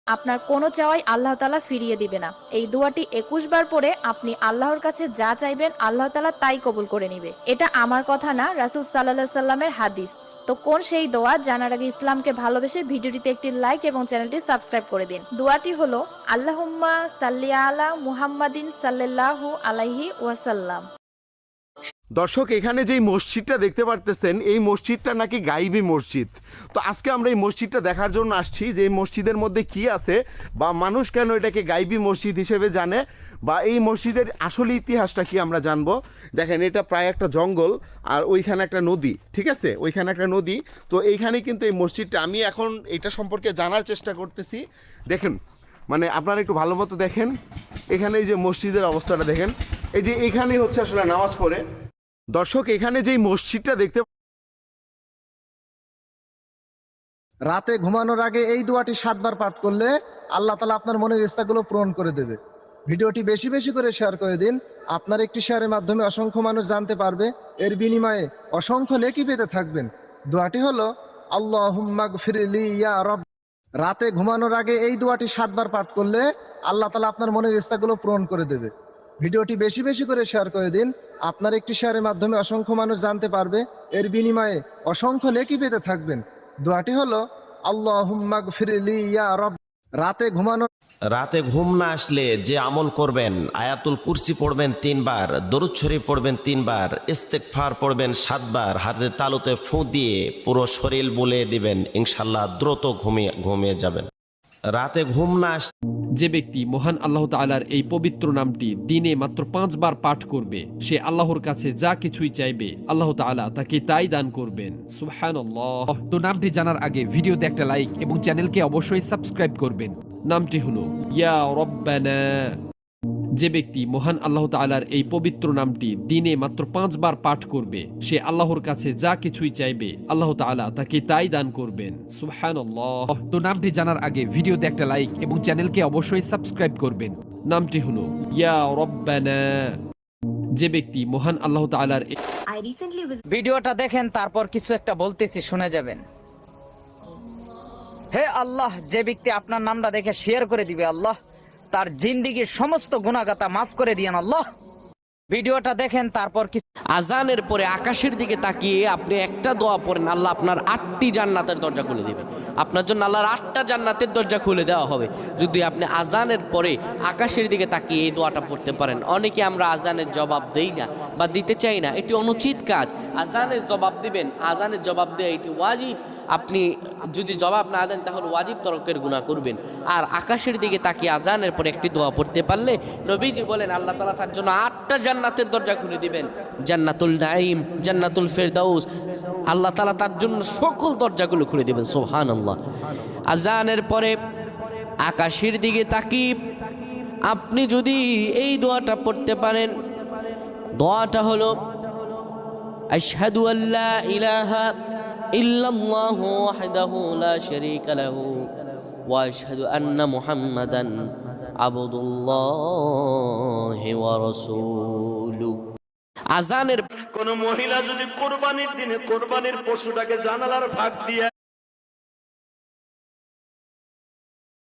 আপনার কোনো চাওয়াই আল্লাহ তাআলা ফিরিয়ে দিবে না। এই দোয়াটি ২১ বার পড়ে আপনি আল্লাহর কাছে যা চাইবেন আল্লাহ তাআলা তাই কবুল করে নিবে। এটা আমার কথা না, রাসূল সাল্লাল্লাহু আলাইহি সাল্লামের হাদিস। তো কোন সেই দোয়া জানার আগে ইসলামকে ভালোবেসে ভিডিওটিতে একটি লাইক এবং চ্যানেলটি সাবস্ক্রাইব করে দিন। দোয়াটি হলো আল্লাহুম্মা সাল্লি আলা মুহাম্মাদিন সাল্লাল্লাহু আলাইহি ওয়াসাল্লাম। দর্শক, এখানে যেই মসজিদটা দেখতে পারতেছেন এই মসজিদটা নাকি গাইবী মসজিদ। তো আজকে আমরা এই মসজিদটা দেখার জন্য আসছি যে এই মসজিদের মধ্যে কি আছে বা মানুষ কেন এটাকে গাইবী মসজিদ হিসেবে জানে বা এই মসজিদের আসল ইতিহাসটা কি আমরা জানবো। দেখেন, এটা প্রায় একটা জঙ্গল আর ওইখানে একটা নদী, ঠিক আছে, ওইখানে একটা নদী। তো এইখানে কিন্তু এই মসজিদটা, আমি এখন এটা সম্পর্কে জানার চেষ্টা করতেছি। দেখেন, মানে আপনারা একটু ভালো মতো দেখেন, এখানে এই যে মসজিদের অবস্থাটা দেখেন, এই যে এখানেই হচ্ছে আসলে নামাজ পড়ে। দর্শক, এখানে যেই মসজিদটা দেখতে, রাতে ঘুমানোর আগে এই দোয়াটি 7 বার পাঠ করলে আল্লাহ তাআলা আপনার মনের ইচ্ছাগুলো পূরণ করে দেবে। ভিডিওটি বেশি বেশি করে শেয়ার করে দিন। আপনার একটি শেয়ারের মাধ্যমে অসংখ্য মানুষ জানতে পারবে, এর বিনিময়ে অসংখ্য নেকি পেতে থাকবেন। দোয়াটি হলো আল্লাহুম্মা গফিরলি ইয়া রব। রাতে ঘুমানোর আগে এই দোয়াটি 7 বার পাঠ করলে আল্লাহ তাআলা আপনার মনের ইচ্ছাগুলো পূরণ করে দেবে। ভিডিওটি বেশি বেশি করে শেয়ার করে দিন। আপনার একটি শেয়ারের মাধ্যমে অসংখ্য মানুষ জানতে পারবে, এর বিনিময়ে অসংখ্য নেকি পেতে থাকবেন। দোয়াটি হলো আল্লাহুম্মা গফিরলি ইয়া রব। রাতে ঘুম না আসলে যে আমল করবেন, আয়াতুল কুরসি পড়বেন 3 বার, দরুদ শরীফ পড়বেন 3 বার, ইস্তেগফার পড়বেন 7 বার, হাতে তালুতে ফু দিয়ে পুরো শরীর বুলিয়ে দিবেন, ইনশাল্লাহ দ্রুত ঘুমিয়ে যাবেন। রাতে ঘুম না আস যে ব্যক্তি মহান আল্লাহ তাআলার এই পবিত্র নামটি দিনে মাত্র 5 বার পাঠ করবে, সে আল্লাহর কাছে যা কিছুই চাইবে আল্লাহ তাআলা তাকে তাই দান করবেন। সুবহানাল্লাহ। তো নামটি জানার আগে ভিডিওতে একটা লাইক এবং চ্যানেলকে অবশ্যই সাবস্ক্রাইব করবেন। নামটি হলো ইয়া রব্বানা। যে ব্যক্তি মহান আল্লাহ তাআলার এই পবিত্র নামটি দিনে মাত্র 5 বার পাঠ করবে, সে আল্লাহর কাছে যা কিছুই চাইবে আল্লাহ তাআলা তাকে তাই দান করবেন। সুবহানাল্লাহ। তো নামটি জানার আগে ভিডিওতে একটা লাইক এবং চ্যানেলকে অবশ্যই সাবস্ক্রাইব করবেন। নামটি হলো ইয়া রব্বানা। যে ব্যক্তি মহান আল্লাহ তাআলার ভিডিওটা দেখেন, তারপর কিছু একটা বলতেছি, শুনে যাবেন। হে আল্লাহ, যে ব্যক্তি আপনার নামটা দেখে শেয়ার করে দিবে, আল্লাহ তার জিন্দেগীর সমস্ত গুনাহগাতা মাফ করে দিয়েন আল্লাহ। ভিডিওটা দেখেন, তারপর আজানের পরে আকাশের দিকে তাকিয়ে আপনি একটা দোয়া পড়েন, আল্লাহ আপনার 8টি জান্নাতের দরজা খুলে দিবে। আপনার জন্য আল্লাহর 8টা জান্নাতের দরজা খুলে দেওয়া হবে যদি আপনি আজানের পরে আকাশের দিকে তাকিয়ে এই দোয়াটা পড়তে পারেন। অনেকে আমরা আজানের জবাব দেই না বা দিতে চাই না, এটি অনুচিত কাজ। আজানের জবাব দিবেন, আজানের জবাব দেওয়া এটি ওয়াজিব। আপনি যদি জবাব না দেন তাহলে ওয়াজিব তরকের গুনাহ করবেন। আর আকাশের দিকে তাকিয়ে আজানের পরে একটি দোয়া পড়তে পারলে নবীজি বলেন আল্লাহ তাআলা তার জন্য 8টা জান্নাতের দরজা খুলে দিবেন। জান্নাতুল নাঈম, জান্নাতুল ফেরদাউস, আল্লাহ তাআলা তার জন্য সকল দরজাগুলো খুলে দিবেন। সুবহানাল্লাহ। আজানের পরে আকাশের দিকে তাকিয়ে আপনি যদি এই দোয়াটা পড়তে পারেন, দোয়াটা হলো আশহাদু আল্লা ইলাহা ইল্লাল্লাহু ওয়াহদাহু লা শারীকা লাহু ওয়া আশহাদু আন্না মুহাম্মাদান আবদুল্লাহি ওয়া রাসূলুহু। আজানের কোন মহিলা যদি কোরবানির দিনে কোরবানির পশুটাকে জানালার ফাঁক দিয়ে